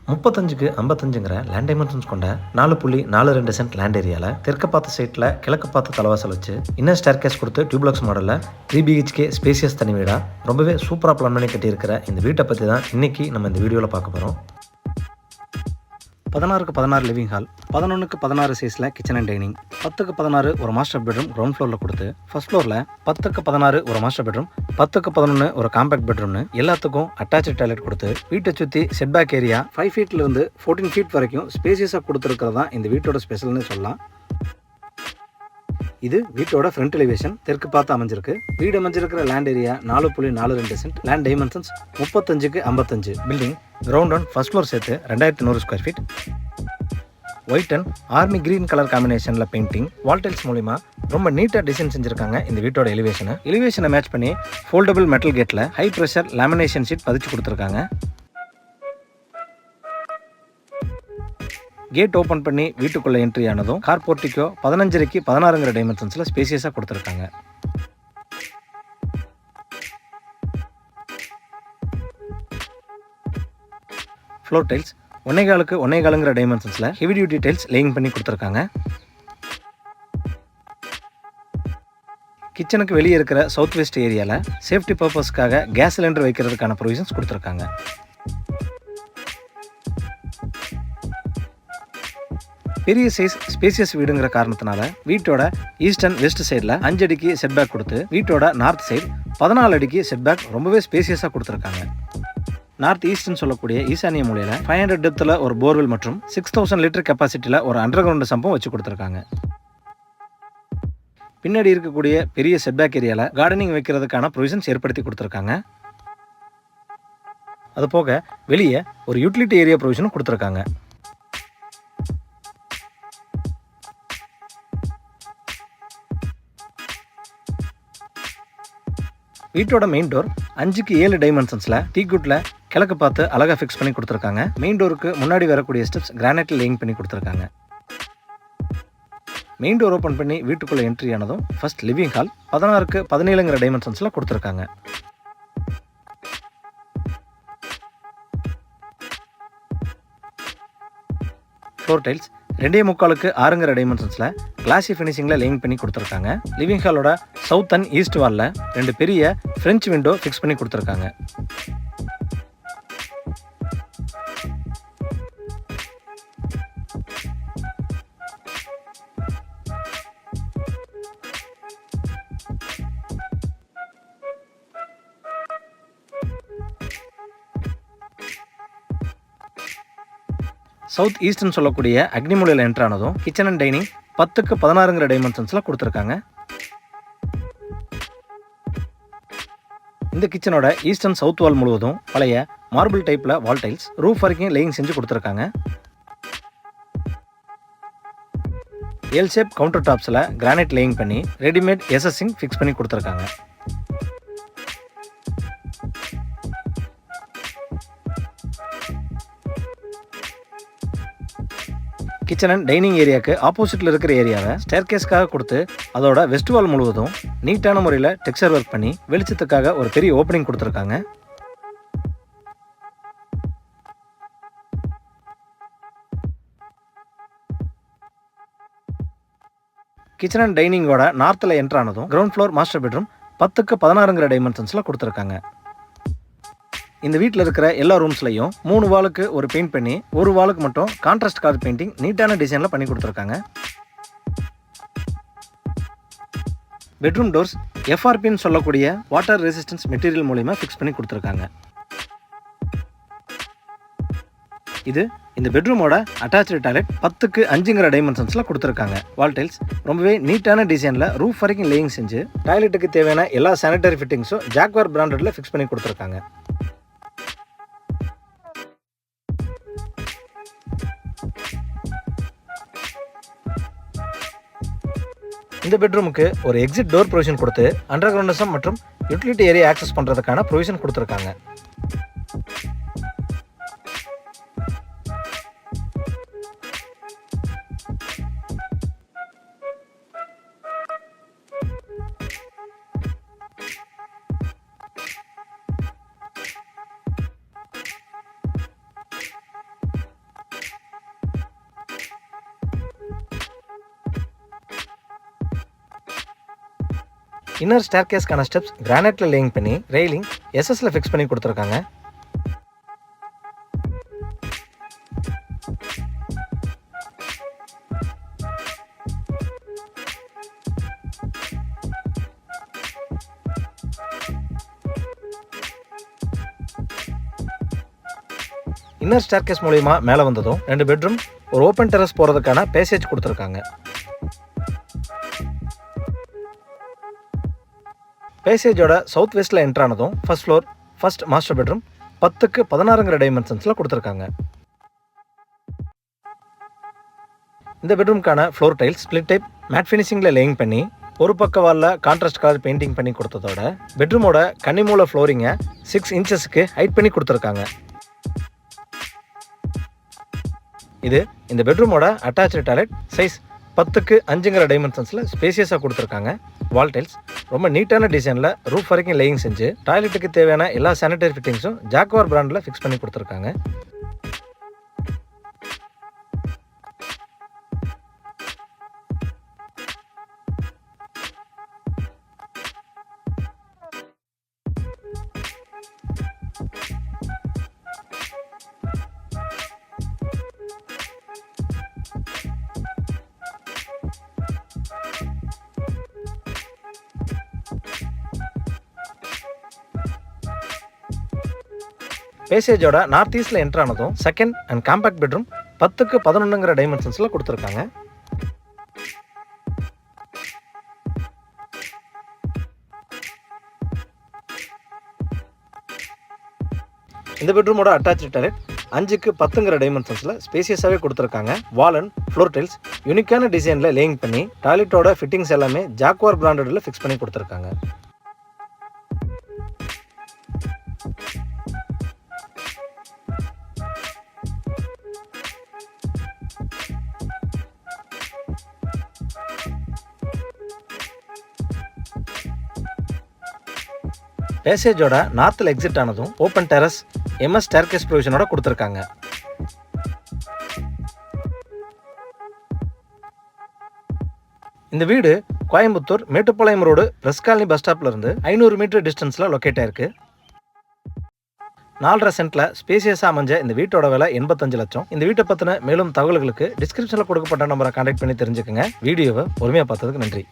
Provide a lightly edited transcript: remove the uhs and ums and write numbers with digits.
35க்கு 55ங்கிற land dimensions கொண்ட 4.42 cent land ஏரியாவில் தெற்கு பார்த்த சைட்டில் கிழக்கு பார்த்த தலைவாசல் வச்சு இன்னர் ஸ்டேர்கேஸ் கொடுத்து டியூப்ளக்ஸ் மாடலில் 3 BHK ஸ்பேசியஸ் தனி வீடாக ரொம்பவே சூப்பராக பிளான் பண்ணி கட்டியிருக்கிற இந்த வீட்டை பற்றி தான் இன்றைக்கி நம்ம இந்த வீடியோவில் பார்க்க போகிறோம். 16க்கு 16 லிவிங் ஹால், 11க்கு 16 சைஸில் கிச்சன் அண்ட் டைனிங், 10க்கு 16 ஒரு மாஸ்டர் பெட்ரூம் கிரவுண்ட் ஃப்ளோரில் கொடுத்து ஃபர்ஸ்ட் ஃப்ளோரில் 10க்கு 16 ஒரு மாஸ்டர் பெட்ரூம், 10க்கு 11 ஒரு காம்பேக்ட் பெட்ரூம்னு எல்லாத்துக்கும் அட்டாச்சு டாய்லெட் கொடுத்து வீட்டை சுற்றி செட்பேக் ஏரியா 5 ஃபீட்லேருந்து 14 ஃபீட் வரைக்கும் ஸ்பேசியஸாக கொடுத்துருக்கிறது தான் இந்த வீட்டோட ஸ்பெஷல்னு சொல்லலாம். இது வீட்டோட ஃப்ரண்ட் எலிவேஷன் தெற்கு பார்த்து அமைஞ்சிருக்கு. வீடு அமைஞ்சிருக்கிற land area 4.42 cent, land dimensions 35க்கு 55, building ground one first floor சேர்த்து 2200 square feet. White and army green colour காம்பினேஷனில் பெயிண்டிங், வால்டைல்ஸ் மூலிமா ரொம்ப நீட்டாக டிசைன் செஞ்சுருக்காங்க இந்த வீட்டோட எலிவேஷனை மேட்ச் பண்ணி ஃபோல்டபுள் மெட்டல் கேட்டில் ஹை ப்ரெஷர் லேமினேஷன் ஷீட் பதிச்சு கொடுத்துருக்காங்க. கேட் ஓப்பன் பண்ணி வீட்டுக்குள்ளே என்ட்ரி ஆனதும் கார் போர்ட்டிக்கோ 15க்கு 16ங்கிற டைமென்ஷன்ஸில் ஸ்பேசியஸாக கொடுத்துருக்காங்க. ஃப்ளோர் டைல்ஸ் 1.25க்கு 1.25ங்கிற டைமென்ஷன்ஸில் ஹெவி டியூட்டி டைல்ஸ் லேயிங் பண்ணி கொடுத்துருக்காங்க. கிச்சனுக்கு வெளியே இருக்கிற சவுத் வெஸ்ட் ஏரியாவில் சேஃப்டி பர்பஸ்க்காக கேஸ் சிலிண்டர் வைக்கிறதுக்கான ப்ரொவிஷன்ஸ் கொடுத்துருக்காங்க. பெரிய சைஸ் ஸ்பேசியஸ் வீடுங்கிற காரணத்தினால வீட்டோட ஈஸ்ட் அண்ட் வெஸ்ட் சைடில் 5 அடிக்கு செட்பேக் கொடுத்து வீட்டோட நார்த் சைடு 14 அடிக்கு செட்பேக் ரொம்பவே ஸ்பேசியஸாக கொடுத்துருக்காங்க. நார்த் ஈஸ்ட்னு சொல்லக்கூடிய ஈசானிய மூலையில் 500 டெப்த்தில் ஒரு போர்வெல் மற்றும் 6000 லிட்டர் கெப்பாசிட்டியில் ஒரு அண்டர் கிரவுண்ட் சம்பம் வச்சு கொடுத்துருக்காங்க. பின்னாடி இருக்கக்கூடிய பெரிய செட்பேக் ஏரியாவில் கார்டனிங் வைக்கிறதுக்கான ப்ரொவிஷன்ஸ் ஏற்படுத்தி கொடுத்துருக்காங்க. அது போக வெளியே ஒரு யூட்டிலிட்டி ஏரியா ப்ரொவிஷனும் கொடுத்துருக்காங்க. வீட்டோட மெயின் டோர் 5க்கு 7 டைமென்ஷன்ஸில் டீக்குட்டில் கிழக்கு பார்த்து அழகாக ஃபிக்ஸ் பண்ணி கொடுத்துருக்காங்க. மெயின் டோருக்கு முன்னாடி வரக்கூடிய ஸ்டெப்ஸ் கிரானைட்டில் லேயிங் பண்ணி கொடுத்துருக்காங்க. மெயின் டோர் ஓப்பன் பண்ணி வீட்டுக்குள்ளே என்ட்ரி ஆனதும் ஃபர்ஸ்ட் லிவிங் ஹால் 16க்கு 17ங்கிற டைமென்ஷன்ஸில் கொடுத்துருக்காங்க. ஃப்ளோர் டைல்ஸ் 2.25க்கு 6ங்கிற டைமென்ஷன்ஸில் கிளாசி ஃபினிஷிங்கில் லேயிங் பண்ணி கொடுத்துருக்காங்க. லிவிங் ஹாலோட சவுத் அண்ட் ஈஸ்ட் வாலில் 2 பெரிய ஃப்ரெஞ்ச் விண்டோ ஃபிக்ஸ் பண்ணி கொடுத்துருக்காங்க. சவுத் ஈஸ்ட்னு சொல்லக்கூடிய அக்னிமூலையில் என்ட்ரு ஆனதும் கிச்சன் அண்ட் டைனிங் 10க்கு 16ங்கிற டைமென்ஷன்ஸில் கொடுத்துருக்காங்க. இந்த கிச்சனோட ஈஸ்ட் அண்ட் சவுத் வால் முழுவதும் பழைய மார்பிள் டைப்பில் வால் டைல்ஸ் ரூஃப் வரைக்கும் லேயிங் செஞ்சு கொடுத்துருக்காங்க. எல் ஷேப் கவுண்டர் டாப்ஸில் கிரானைட் லேயிங் பண்ணி ரெடிமேட் எஸ்எஸ்சிங் ஃபிக்ஸ் பண்ணி கொடுத்துருக்காங்க. கிச்சன் அண்ட் டைனிங் ஏரியாவுக்கு ஆப்போசிட்டில் இருக்கிற ஏரியாவை ஸ்டேர்கேஸ்க்காக கொடுத்து அதோட வெஸ்ட் வால் முழுவதும் நீட்டான முறையில் டெக்ஸ்சர் ஒர்க் பண்ணி வெளிச்சத்துக்காக ஒரு பெரிய ஓப்பனிங் கொடுத்துருக்காங்க. கிச்சன் அண்ட் டைனிங்கோட நார்த்தில் என்ட்ரு ஆனதும் கிரவுண்ட் ஃப்ளோர் மாஸ்டர் பெட்ரூம் 10க்கு 16ங்கிற டைமென்ஷன்ஸில் கொடுத்துருக்காங்க. இந்த வீட்டில் இருக்கிற எல்லா ரூம்ஸ்லையும் 3 வாலுக்கு ஒரு பெயிண்ட் பண்ணி ஒரு வாலுக்கு மட்டும் கான்ட்ராஸ்ட் கலர் பெயிண்டிங் நீட்டான டிசைனில் பண்ணி கொடுத்துருக்காங்க. பெட்ரூம் டோர்ஸ் எஃப்ஆர்பின்னு சொல்லக்கூடிய வாட்டர் ரெசிஸ்டன்ஸ் மெட்டீரியல் மூலிமா ஃபிக்ஸ் பண்ணி கொடுத்துருக்காங்க. இது இந்த பெட்ரூமோட அட்டாச்சு டாய்லெட் 10க்கு 5ங்கிற டைமென்ஷன்ஸில் கொடுத்துருக்காங்க. வால் டைல்ஸ் ரொம்பவே நீட்டான டிசைனில் ரூஃப் வரைக்கும் லேயிங் செஞ்சு டாய்லெட்டுக்கு தேவையான எல்லா சானிட்டரி ஃபிட்டிங்ஸும் ஜாக்வார் பிராண்டடில் ஃபிக்ஸ் பண்ணி கொடுத்துருக்காங்க. இந்த பெட்ரூமுக்கு ஒரு எக்ஸிட் டோர் ப்ரொவிஷன் கொடுத்து அண்டர் கிரவுண்டசம் மற்றும் யூட்டிலிட்டி ஏரியா ஆக்சஸ் பண்ணுறதுக்கான ப்ரொவிஷன் கொடுத்துருக்காங்க. இன்னர் ஸ்டேர்கேஸ்க்கான ஸ்டெப்ஸ் கிரானைட்ல லேயிங் பண்ணி ரெயிலிங் எஸ்எஸ்ல ஃபிக்ஸ் பண்ணி கொடுத்துருக்காங்க. இன்னர் ஸ்டேர்கேஸ் மூலமா மேலே வந்ததும் 2 பெட்ரூம், ஒரு ஓப்பன் டெரஸ் போகிறதுக்கான பேசேஜ் கொடுத்துருக்காங்க. பேசேஜோட சவுத் வெஸ்ட்டில் என்ட்ரானதும் first floor, first master bedroom 10க்கு 16ங்கிற டைமென்ஷன்ஸில் கொடுத்துருக்காங்க. இந்த பெட்ரூம்க்கான floor tiles split type matt ஃபினிஷிங்கில் லேயிங் பண்ணி ஒரு பக்க வாலில் கான்ட்ராஸ்ட் கலர் பெயிண்டிங் பண்ணி கொடுத்ததோட பெட்ரூமோட கன்னிமூல ஃப்ளோரிங்கை 6 இன்ச்சஸ்க்கு ஹைட் பண்ணி கொடுத்துருக்காங்க. இது இந்த பெட்ரூமோட அட்டாச்சு டாய்லெட். சைஸ் 10க்கு 5ங்கிற டைமென்ஷன்ஸில் ஸ்பேசியஸாக கொடுத்துருக்காங்க. வால் டைல்ஸ் ரொம்ப நீட்டான டிசைனில் ரூஃப் வரைக்கும் லேயிங் செஞ்சு டாய்லெட்டுக்கு தேவையான எல்லா சானிடரி ஃபிட்டிங்ஸும் ஜாக்வார் பிராண்டில் ஃபிக்ஸ் பண்ணி கொடுத்துருக்காங்க. பேசேஜோட நார்த் ஈஸ்ட்ல என்ட்ரானதும் செகண்ட் அண்ட் காம்பேக்ட் பெட்ரூம் 10க்கு 11ங்கிற டைமென்ஷன்ஸ்ல கொடுத்துருக்காங்க. இந்த பெட்ரூமோட அட்டாச்சு டாய்லெட் 5க்கு 10ங்கிற டைமென்ஷன்ஸ்ல ஸ்பேசியஸாவே கொடுத்துருக்காங்க. வால் அண்ட் ஃப்ளோர் டைல்ஸ் யூனிக்கான டிசைன்ல லேயிங் பண்ணி டாய்லெட்டோட ஃபிட்டிங்ஸ் எல்லாமே ஜாக்வார் பிராண்டட்ல ஃபிக்ஸ் பண்ணி கொடுத்துருக்காங்க. பேசேஜோட நார்த்தில் எக்ஸிட் ஆனதும் ஓப்பன் டெரஸ் எம்எஸ் ஸ்டேர்கேஸ் ப்ரொவிஷனோட கொடுத்துருக்காங்க. இந்த வீடு Coimbatore Mettupalayam road press colony bus ஸ்டாப்ல இருந்து 500 மீட்டர் டிஸ்டன்ஸ்ல லொக்கேட் ஆயிருக்கு. 4.5 சென்ட்ல ஸ்பேசியஸா அமைஞ்ச இந்த வீட்டோட விலை 85 லட்சம். இந்த வீட்டை பத்தின மேலும் தகவல்களுக்கு டிஸ்கிரிப்ஷன்ல கொடுக்கப்பட்ட நம்பரை கான்டாக்ட் பண்ணி தெரிஞ்சுக்கங்க. வீடியோவை பொறுமையா பார்த்ததுக்கு நன்றி.